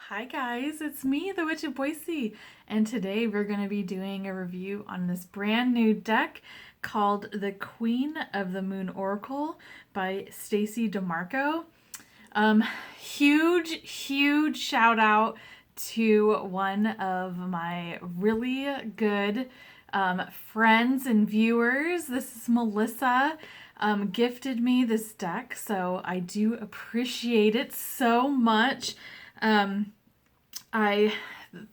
Hi guys, it's me, the Witch of Boise, and today we're going to be doing a review on this brand new deck called the Queen of the Moon Oracle by Stacey DeMarco. Huge shout out to one of my really good friends and viewers. This is Melissa. Gifted me this deck, so I do appreciate it so much. I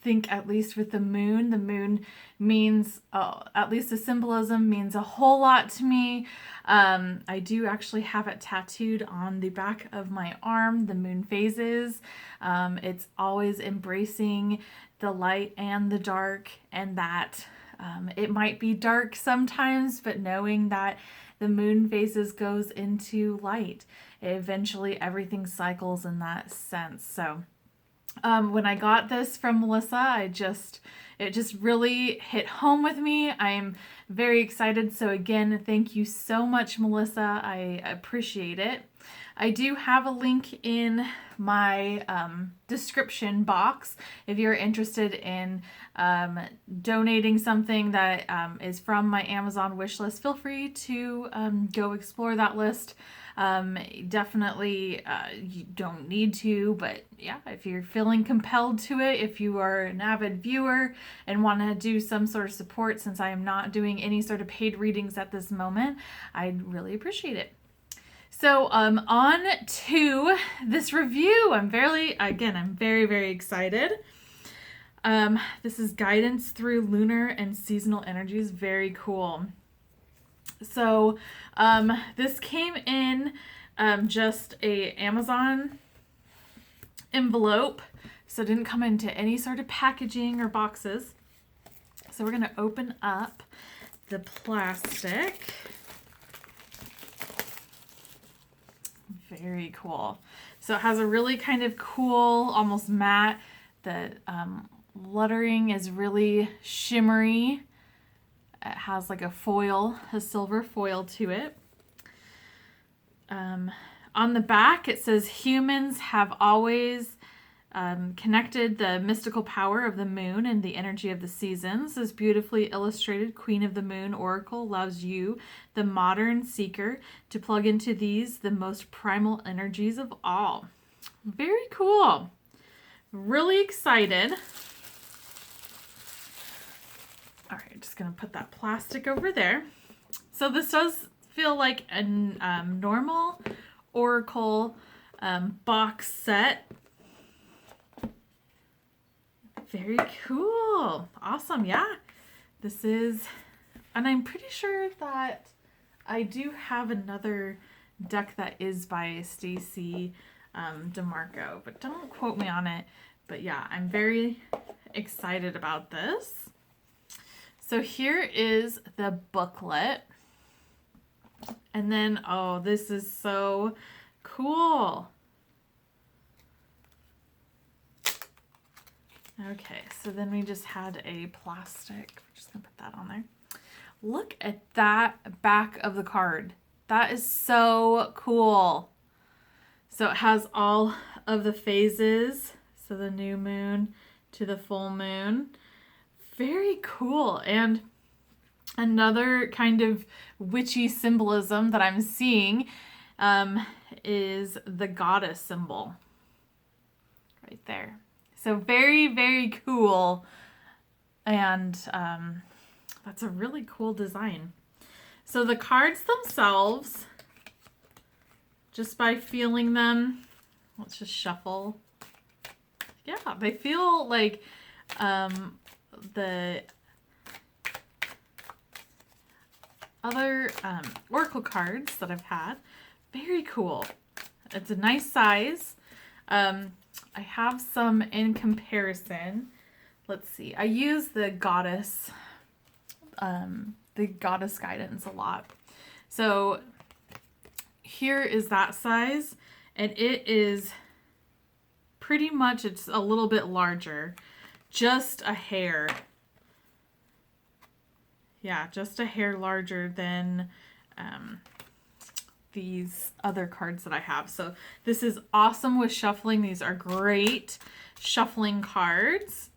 think at least with the moon means, at least the symbolism means a whole lot to me. I do actually have it tattooed on the back of my arm, the moon phases. It's always embracing the light and the dark, and that it might be dark sometimes, but knowing that the moon phases goes into light. Eventually everything cycles in that sense. So when I got this from Melissa, it just really hit home with me. I am very excited. So again, thank you so much, Melissa. I appreciate it. I do have a link in my description box if you're interested in donating something that is from my Amazon wish list. Feel free to go explore that list. Definitely you don't need to, but yeah, if you're feeling compelled to it, if you are an avid viewer and want to do some sort of support, since I am not doing any sort of paid readings at this moment, I'd really appreciate it. So on to this review. I'm very excited. This is guidance through lunar and seasonal energies. Very cool. So this came in just a Amazon envelope, so it didn't come into any sort of packaging or boxes. So we're going to open up the plastic. Very cool. So it has a really kind of cool, almost matte. The lettering is really shimmery. It has like a foil, a silver foil to it. On the back, it says humans have always connected the mystical power of the moon and the energy of the seasons. This beautifully illustrated Queen of the Moon Oracle allows you, the modern seeker, to plug into these, the most primal energies of all. Very cool. Really excited. All right, just going to put that plastic over there. So this does feel like a normal Oracle box set. Very cool. Awesome. Yeah. This is, and I'm pretty sure that I do have another deck that is by Stacey DeMarco, but don't quote me on it. But yeah, I'm very excited about this. So here is the booklet. And then, oh, this is so cool. Okay, so then we just had a plastic. We're just gonna put that on there. Look at that back of the card. That is so cool. So it has all of the phases. So the new moon to the full moon. Very cool. And another kind of witchy symbolism that I'm seeing is the goddess symbol right there. So very cool. And that's a really cool design. So the cards themselves, just by feeling them, let's just shuffle. Yeah, they feel like the other Oracle cards that I've had. Very cool. It's a nice size. I have some in comparison. Let's see. I use the goddess guidance a lot. So here is that size, and it is pretty much, it's a little bit larger, just a hair. Yeah, just a hair larger than these other cards that I have. So this is awesome with shuffling. These are great shuffling cards.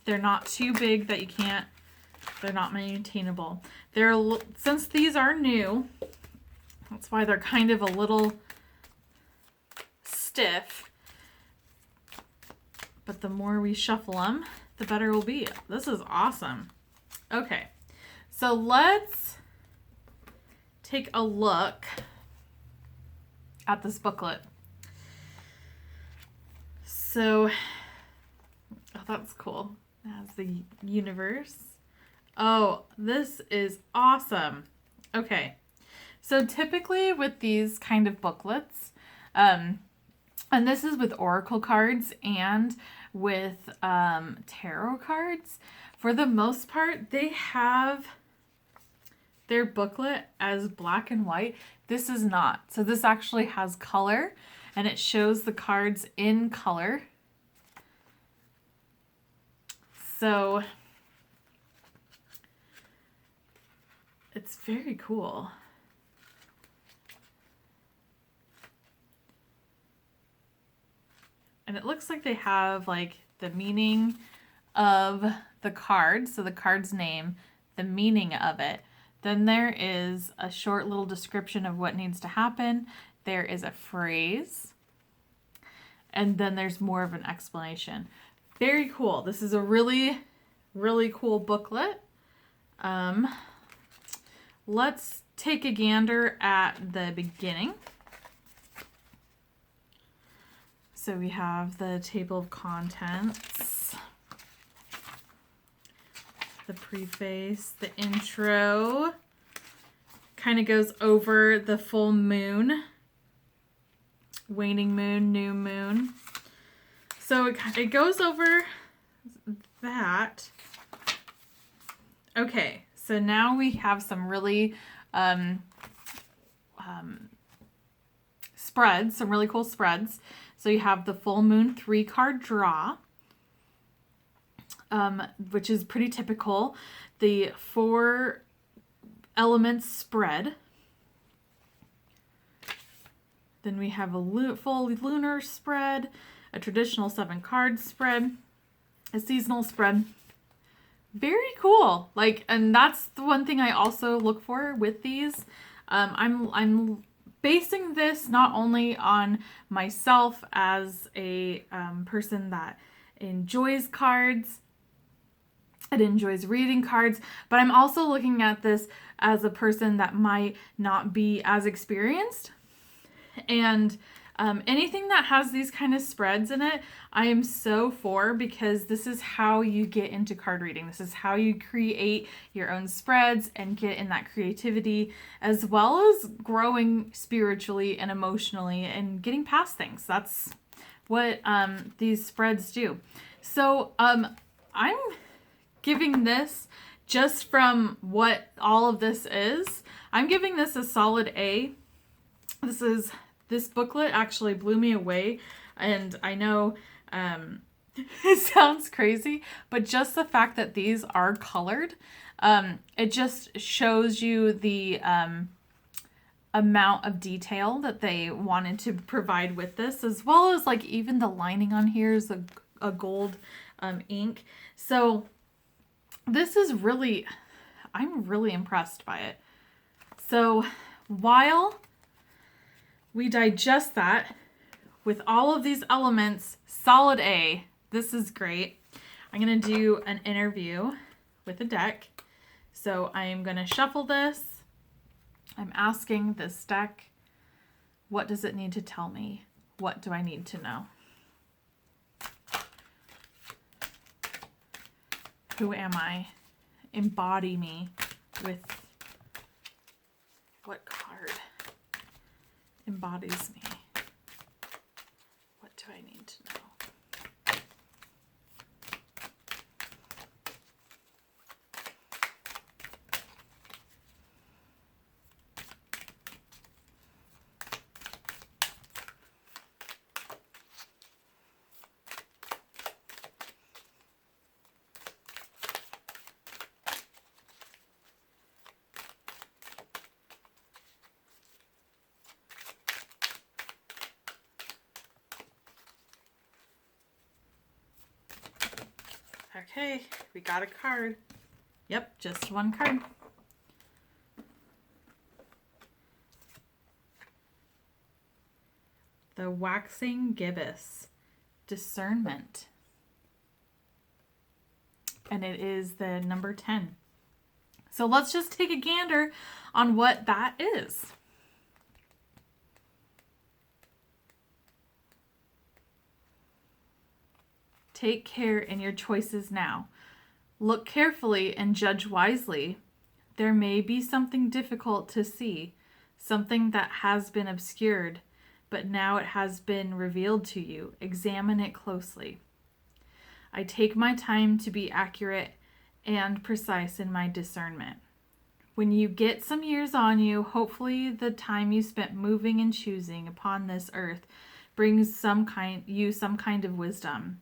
They're not too big that you can't, they're not maintainable. Since these are new, that's why they're kind of a little stiff. But the more we shuffle them, the better it will be. This is awesome. Okay, so let's take a look at this booklet. So, oh, that's cool. It has the universe. Oh, this is awesome. Okay, so typically with these kind of booklets, and this is with oracle cards and with tarot cards, for the most part, they have their booklet as black and white. This is not. So this actually has color, and it shows the cards in color. So it's very cool. And it looks like they have like the meaning of the card. So the card's name, the meaning of it. Then there is a short little description of what needs to happen. There is a phrase. And then there's more of an explanation. Very cool. This is a really, really cool booklet. Let's take a gander at the beginning. So we have the table of contents, the preface, the intro, kind of goes over the full moon, waning moon, new moon. So it goes over that. Okay, so now we have some really spreads, some really cool spreads. So you have the full moon 3-card draw, which is pretty typical. The 4 elements spread. Then we have a full lunar spread, a traditional 7-card spread, a seasonal spread. Very cool. Like, and that's the one thing I also look for with these. I'm basing this not only on myself as a person that enjoys cards and enjoys reading cards, but I'm also looking at this as a person that might not be as experienced. And anything that has these kind of spreads in it, I am so for, because this is how you get into card reading. This is how you create your own spreads and get in that creativity, as well as growing spiritually and emotionally and getting past things. That's what these spreads do. So I'm giving this, just from what all of this is, I'm giving this a solid A. This booklet actually blew me away, and I know it sounds crazy, but just the fact that these are colored, it just shows you the amount of detail that they wanted to provide with this, as well as like even the lining on here is a gold ink. So this is really, I'm really impressed by it. So while we digest that with all of these elements, solid A. This is great. I'm going to do an interview with a deck. So I'm going to shuffle this. I'm asking this deck, what does it need to tell me? What do I need to know? Who am I? Embody me with what card embodies me? What do I need to know? Okay, we got a card. Yep, just one card. The waxing gibbous, discernment. And it is the number 10. So let's just take a gander on what that is. Take care in your choices now. Look carefully and judge wisely. There may be something difficult to see, something that has been obscured, but now it has been revealed to you. Examine it closely. I take my time to be accurate and precise in my discernment. When you get some years on you, hopefully the time you spent moving and choosing upon this earth brings some kind of wisdom.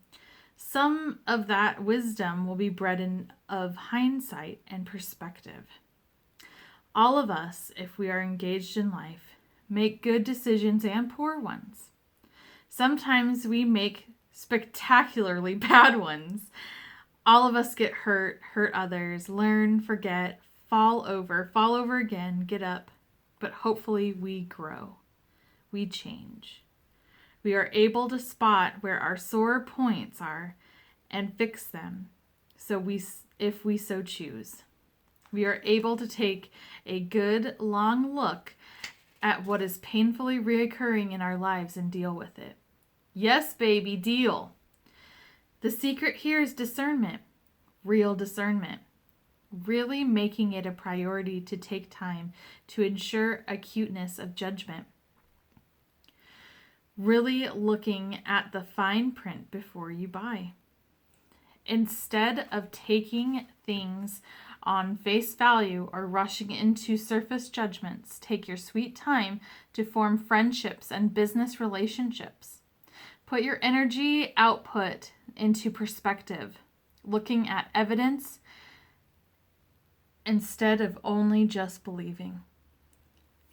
Some of that wisdom will be bred in of hindsight and perspective. All of us, if we are engaged in life, make good decisions and poor ones. Sometimes we make spectacularly bad ones. All of us get hurt others, learn, forget, fall over again, get up, but hopefully we grow. We change. We are able to spot where our sore points are and fix them if we so choose. We are able to take a good long look at what is painfully reoccurring in our lives and deal with it. Yes, baby, deal. The secret here is discernment, real discernment. Really making it a priority to take time to ensure acuteness of judgment. Really looking at the fine print before you buy. Instead of taking things on face value or rushing into surface judgments, take your sweet time to form friendships and business relationships. Put your energy output into perspective, looking at evidence instead of only just believing.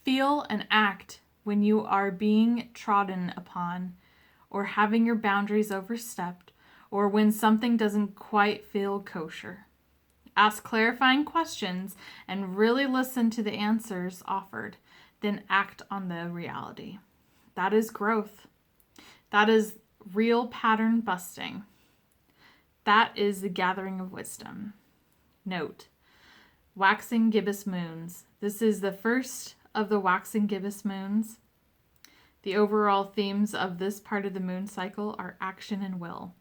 Feel and act when you are being trodden upon or having your boundaries overstepped or when something doesn't quite feel kosher. Ask clarifying questions and really listen to the answers offered, then act on the reality. That is growth. That is real pattern busting. That is the gathering of wisdom. Note, waxing gibbous moons. This is the first of the waxing gibbous moons. The overall themes of this part of the moon cycle are action and will.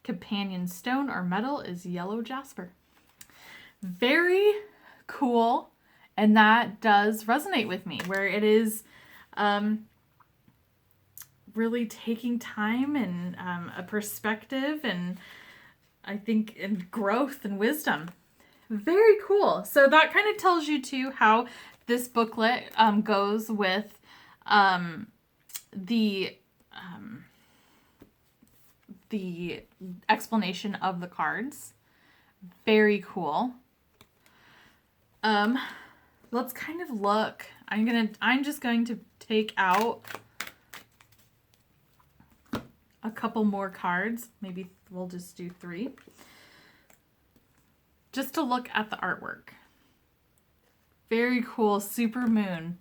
Companion stone or metal is yellow jasper. Very cool, and that does resonate with me, where it is really taking time and a perspective, and I think in growth and wisdom. Very cool. So that kind of tells you too how this booklet goes with the explanation of the cards. Very cool. Let's kind of look. I'm just going to take out a couple more cards. Maybe we'll just do 3. Just to look at the artwork. Very cool super moon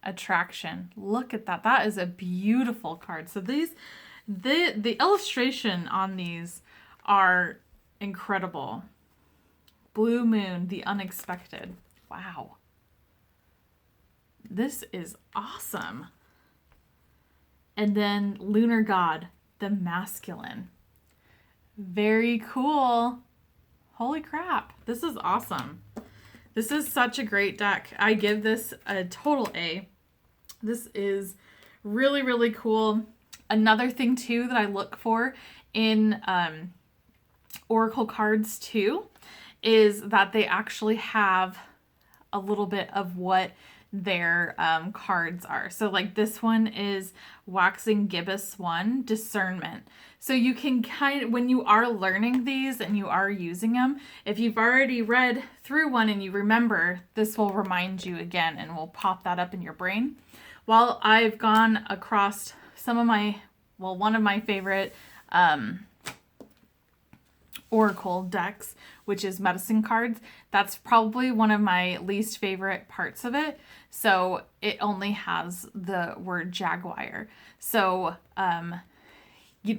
attraction. Look at that. That is a beautiful card. So the illustration on these are incredible. Blue moon, the unexpected. Wow. This is awesome. And then lunar god, the masculine. Very cool. Holy crap. This is awesome. This is such a great deck. I give this a total A. This is really, really cool. Another thing too that I look for in Oracle cards too is that they actually have a little bit of what their cards are. So like this one is waxing gibbous 1, discernment. So you can kind of, when you are learning these and you are using them, if you've already read through one and you remember, this will remind you again and will pop that up in your brain. While I've gone across one of my favorite oracle decks, which is medicine cards. That's probably one of my least favorite parts of it. So it only has the word jaguar. So,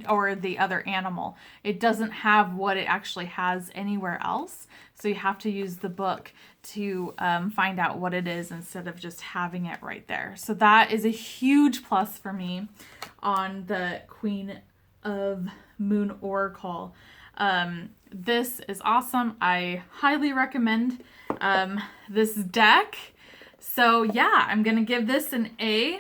or the other animal. It doesn't have what it actually has anywhere else. So you have to use the book to find out what it is instead of just having it right there. So that is a huge plus for me on the Queen of Moon Oracle. This is awesome. I highly recommend this deck. So yeah, I'm going to give this an A.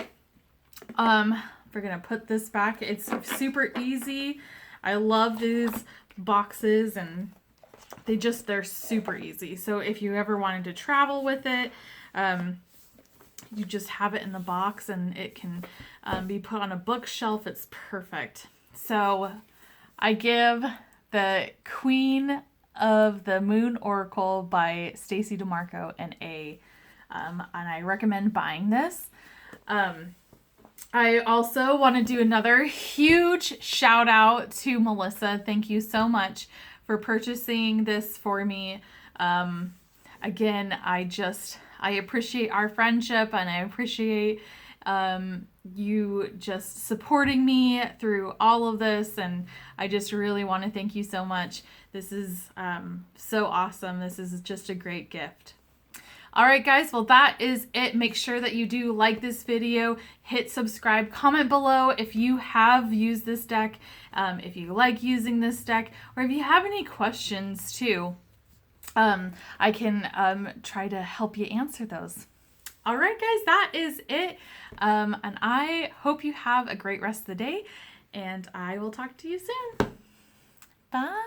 We're going to put this back. It's super easy. I love these boxes and they're super easy. So if you ever wanted to travel with it, you just have it in the box and it can be put on a bookshelf. It's perfect. So I give the Queen of the Moon Oracle by Stacey DeMarco an A. And I recommend buying this. I also want to do another huge shout out to Melissa. Thank you so much for purchasing this for me. Again, I appreciate our friendship and I appreciate you just supporting me through all of this. And I just really want to thank you so much. This is so awesome. This is just a great gift. All right, guys, well, that is it. Make sure that you do like this video, hit subscribe, comment below if you have used this deck, if you like using this deck, or if you have any questions too. I can try to help you answer those. All right, guys, that is it. And I hope you have a great rest of the day, and I will talk to you soon. Bye.